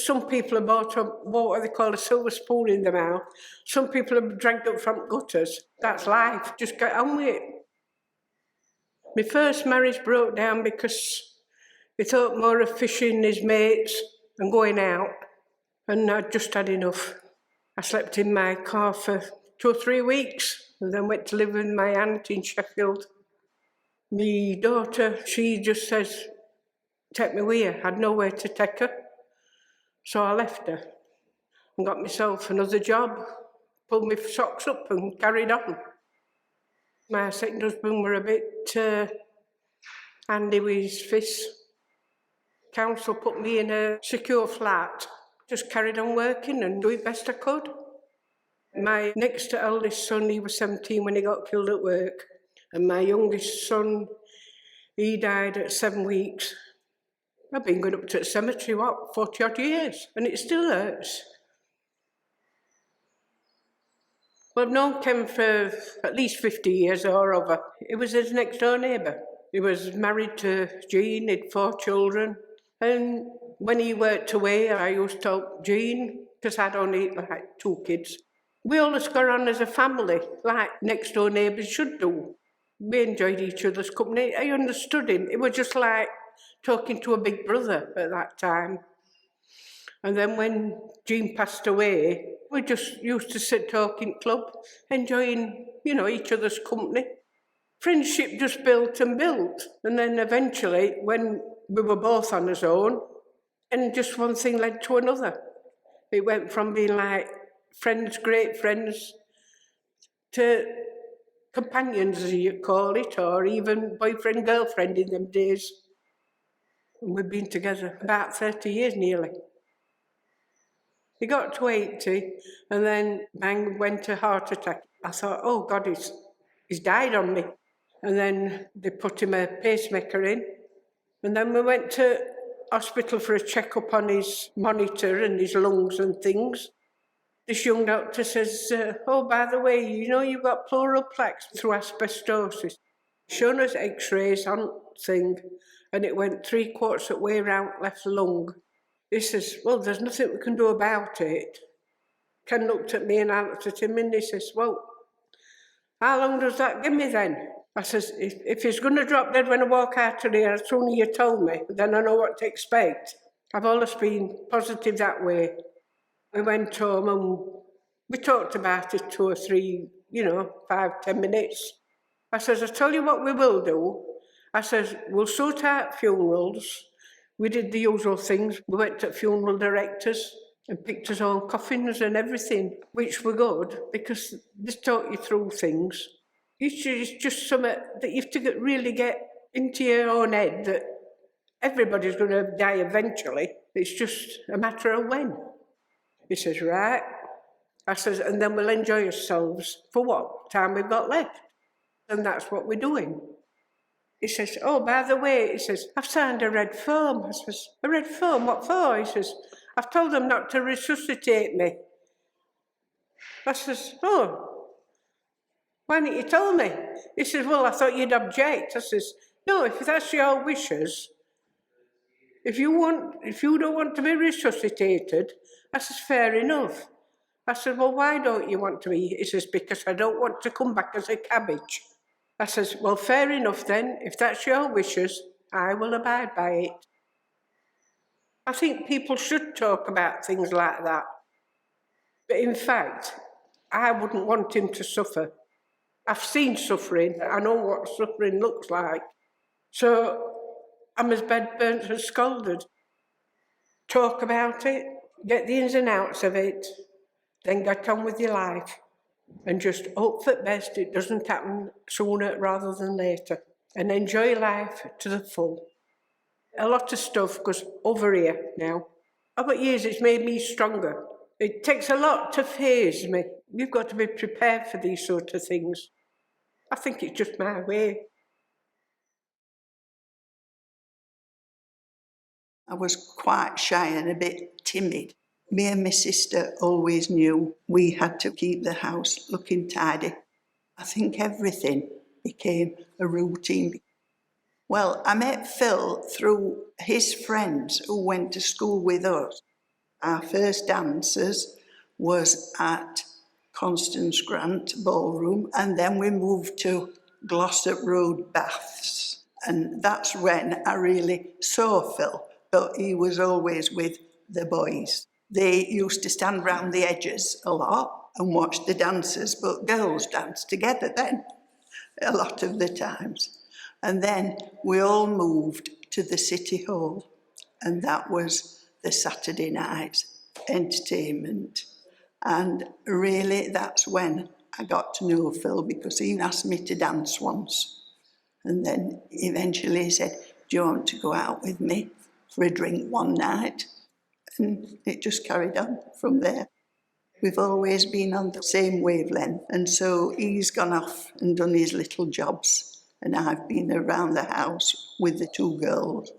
Some people have bought what they call a silver spoon in their mouth. Some people are dragged up from gutters. That's life. Just get on with it. My first marriage broke down because he thought more of fishing, his mates, and going out. And I'd just had enough. I slept in my car for 2 or 3 weeks and then went to live with my aunt in Sheffield. My daughter, she just says, take me with you. I had nowhere to take her. So I left her and got myself another job, pulled my socks up and carried on. My second husband were a bit handy with his fists. Council put me in a secure flat, just carried on working and doing best I could. My next eldest son, he was 17 when he got killed at work. And my youngest son, he died at 7 weeks. I've been going up to the cemetery, 40 odd years, and it still hurts. Well, I've known Ken for at least 50 years or over. He was his next door neighbour. He was married to Jean, he had 4 children. And when he worked away, I used to help Jean, because I'd only 2 kids. We always got on as a family, like next door neighbours should do. We enjoyed each other's company. I understood him. It was just like talking to a big brother at that time. And then when Jean passed away, we just used to sit talking club, enjoying, each other's company. Friendship just built and built. And then eventually, when we were both on our own, and just one thing led to another. It went from being like friends, great friends, to companions, as you call it, or even boyfriend, girlfriend in them days. And we've been together about 30 years nearly. He got to 80 and then bang, went a heart attack. I thought, oh God, he's died on me. And then they put him a pacemaker in. And then we went to hospital for a checkup on his monitor and his lungs and things. This young doctor says, oh, by the way, you've got pleural plaques through asbestosis. Shown us x-rays on thing, and it went 3/4 of the way round left lung. He says, well, there's nothing we can do about it. Ken looked at me and I looked at him and he says, well, how long does that give me then? I says, if he's going to drop dead when I walk out of here, as soon as you told me, then I know what to expect. I've always been positive that way. We went home and we talked about it 2 or 3, 5, 10 minutes. I says, I tell you what we will do. I says, we'll sort out funerals. We did the usual things. We went to funeral directors and picked his own coffins and everything, which were good because they taught you through things. It's just something that you have to really get into your own head that everybody's going to die eventually. It's just a matter of when. He says, right. I says, and then we'll enjoy ourselves for what time we've got left. And that's what we're doing. He says, oh, by the way, he says, I've signed a red form. I says, a red form? What for? He says, I've told them not to resuscitate me. I says, oh, why didn't you tell me? He says, well, I thought you'd object. I says, no, if that's your wishes, if you don't want to be resuscitated, I says, fair enough. I said, well, why don't you want to be? He says, because I don't want to come back as a cabbage. I says, well, fair enough then. If that's your wishes, I will abide by it. I think people should talk about things like that. But in fact, I wouldn't want him to suffer. I've seen suffering. I know what suffering looks like. So I'm as bedburnt as scalded. Talk about it, get the ins and outs of it, then get on with your life. And just hope for the best it doesn't happen sooner rather than later. And enjoy life to the full. A lot of stuff goes over here now. Over years it's made me stronger. It takes a lot to faze me. You've got to be prepared for these sort of things. I think it's just my way. I was quite shy and a bit timid. Me and my sister always knew we had to keep the house looking tidy. I think everything became a routine. Well, I met Phil through his friends who went to school with us. Our first dances was at Constance Grant Ballroom, and then we moved to Glossop Road Baths. And that's when I really saw Phil, but he was always with the boys. They used to stand round the edges a lot and watch the dancers, but girls danced together then, a lot of the times. And then we all moved to the City Hall, and that was the Saturday night entertainment. And really, that's when I got to know Phil, because he asked me to dance once. And then eventually he said, do you want to go out with me for a drink one night? And it just carried on from there. We've always been on the same wavelength. And so he's gone off and done his little jobs. And I've been around the house with the two girls.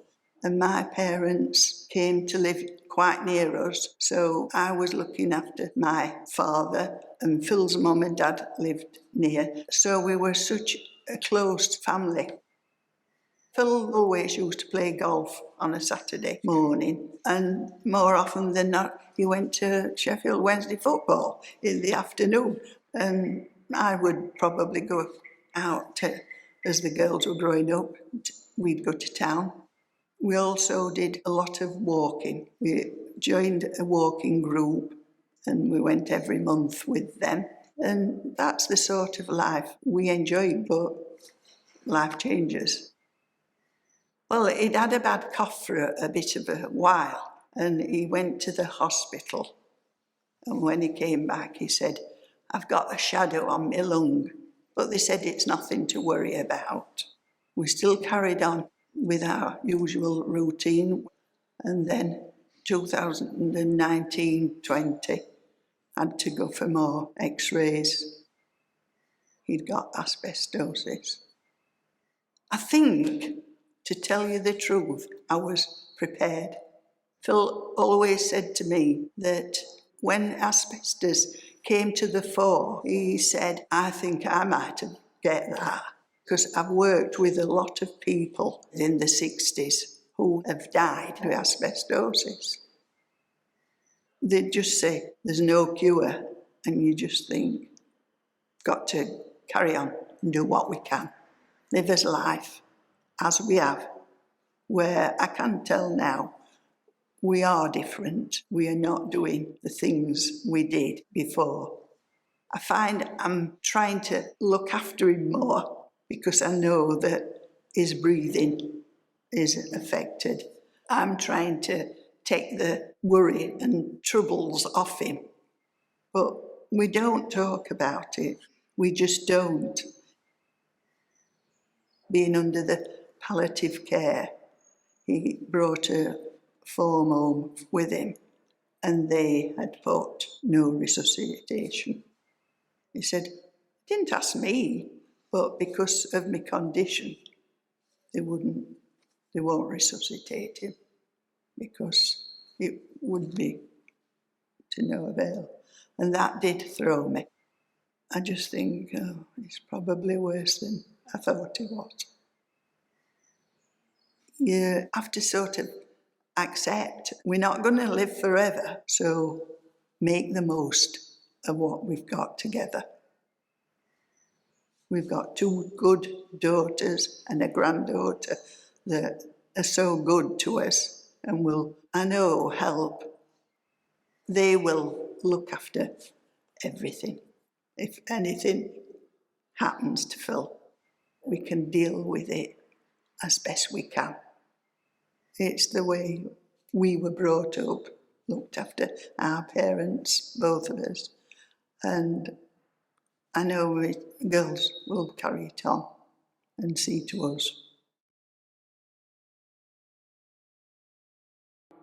And my parents came to live quite near us. So I was looking after my father, and Phil's mum and dad lived near. So we were such a close family. Phil always used to play golf on a Saturday morning, and more often than not, he went to Sheffield Wednesday football in the afternoon. And I would probably go out as the girls were growing up. We'd go to town. We also did a lot of walking. We joined a walking group, and we went every month with them. And that's the sort of life we enjoy, but life changes. Well, he'd had a bad cough for a bit of a while, and he went to the hospital. And when he came back, he said, I've got a shadow on my lung, but they said it's nothing to worry about. We still carried on with our usual routine, and then 2019-20, had to go for more x-rays. He'd got asbestosis. I think, to tell you the truth, I was prepared. Phil always said to me that when asbestos came to the fore, he said, I think I might have get that, because I've worked with a lot of people in the 60s who have died of asbestosis. They just say there's no cure, and you just think, got to carry on and do what we can. Live as life as we have, where I can tell now we are different. We are not doing the things we did before. I find I'm trying to look after him more, because I know that his breathing is affected. I'm trying to take the worry and troubles off him. But we don't talk about it. We just don't. Being under the palliative care, he brought a foam home with him, and they had put no resuscitation. He said, didn't ask me, but because of my condition, they won't resuscitate him, because it would be to no avail. And that did throw me. I just think, oh, it's probably worse than I thought it was. You have to sort of accept we're not going to live forever, so make the most of what we've got together. We've got two good daughters and a granddaughter that are so good to us and will, I know, help. They will look after everything. If anything happens to Phil, we can deal with it as best we can. It's the way we were brought up, looked after our parents, both of us. And I know we girls will carry it on and see to us.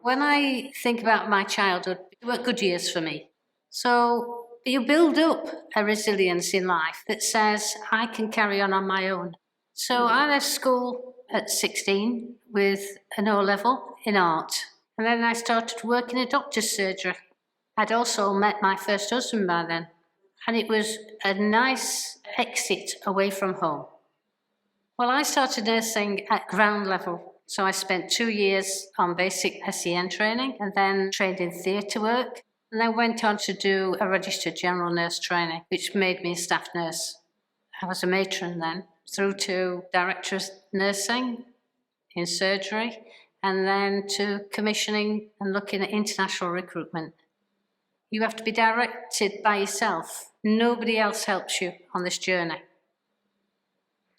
When I think about my childhood, they were good years for me. So you build up a resilience in life that says, I can carry on my own. So I left school at 16 with an O-level in art. And then I started working in a doctor's surgery. I'd also met my first husband by then. And it was a nice exit away from home. Well, I started nursing at ground level. So I spent 2 years on basic SEN training and then trained in theatre work. And then went on to do a registered general nurse training, which made me a staff nurse. I was a matron then, through to director of nursing in surgery, and then to commissioning and looking at international recruitment. You have to be directed by yourself. Nobody else helps you on this journey.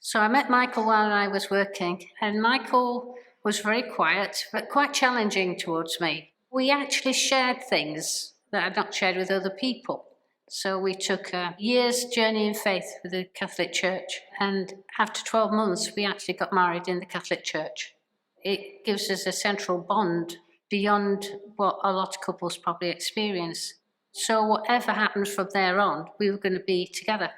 So I met Michael while I was working, and Michael was very quiet, but quite challenging towards me. We actually shared things that I'd not shared with other people. So we took a year's journey in faith with the Catholic Church, and after 12 months, we actually got married in the Catholic Church. It gives us a central bond beyond what a lot of couples probably experience. So whatever happens from there on, we were going to be together.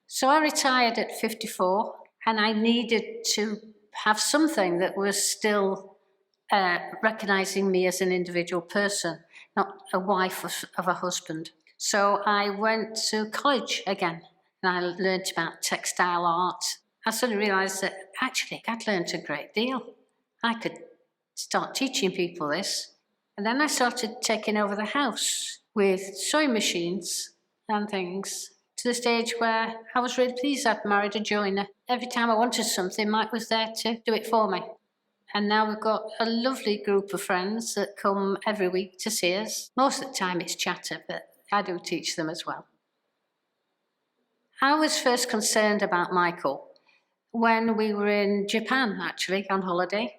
So I retired at 54, and I needed to have something that was still recognising me as an individual person, not a wife of a husband. So I went to college again, and I learned about textile art. I suddenly realised that actually I'd learned a great deal. I could start teaching people this. And then I started taking over the house with sewing machines and things, to the stage where I was really pleased I'd married a joiner. Every time I wanted something, Mike was there to do it for me. And now we've got a lovely group of friends that come every week to see us. Most of the time it's chatter, but I do teach them as well. I was first concerned about Michael when we were in Japan, actually, on holiday.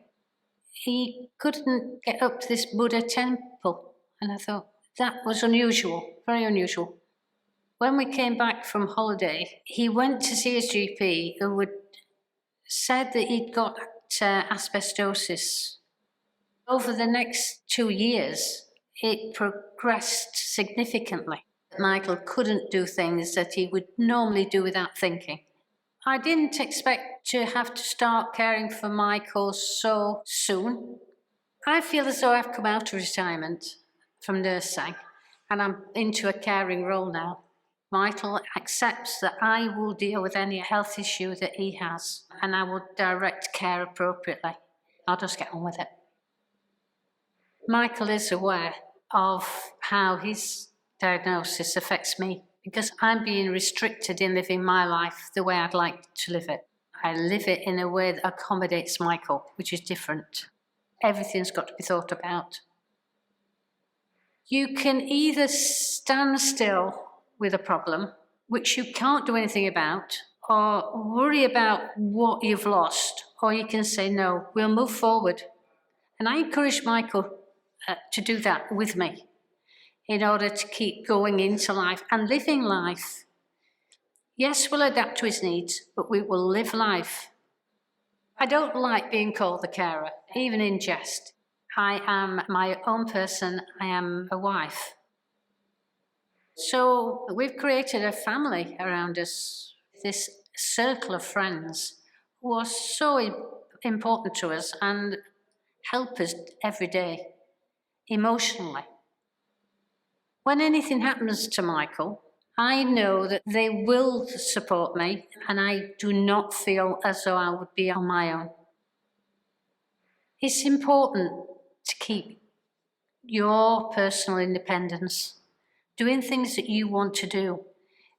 He couldn't get up to this Buddha temple, and I thought that was unusual, very unusual. When we came back from holiday, he went to see his GP, who had said that he'd got asbestosis. Over the next 2 years, it progressed significantly. Michael couldn't do things that he would normally do without thinking. I didn't expect to have to start caring for Michael so soon. I feel as though I've come out of retirement from nursing, and I'm into a caring role now. Michael accepts that I will deal with any health issue that he has, and I will direct care appropriately. I'll just get on with it. Michael is aware of how his diagnosis affects me, because I'm being restricted in living my life the way I'd like to live it. I live it in a way that accommodates Michael, which is different. Everything's got to be thought about. You can either stand still with a problem, which you can't do anything about, or worry about what you've lost, or you can say, no, we'll move forward. And I encourage Michael to do that with me in order to keep going into life and living life. Yes, we'll adapt to his needs, but we will live life. I don't like being called the carer, even in jest. I am my own person. I am a wife. So we've created a family around us, this circle of friends who are so important to us and help us every day, emotionally. When anything happens to Michael, I know that they will support me, and I do not feel as though I would be on my own. It's important to keep your personal independence, doing things that you want to do,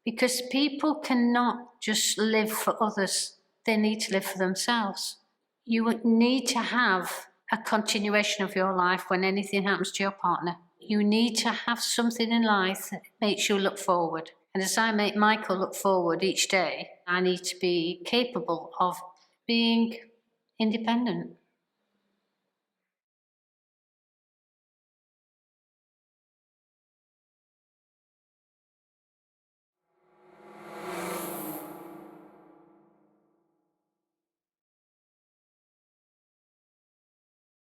because people cannot just live for others. They need to live for themselves. You would need to have a continuation of your life when anything happens to your partner. You need to have something in life that makes you look forward. And as I make Michael look forward each day, I need to be capable of being independent.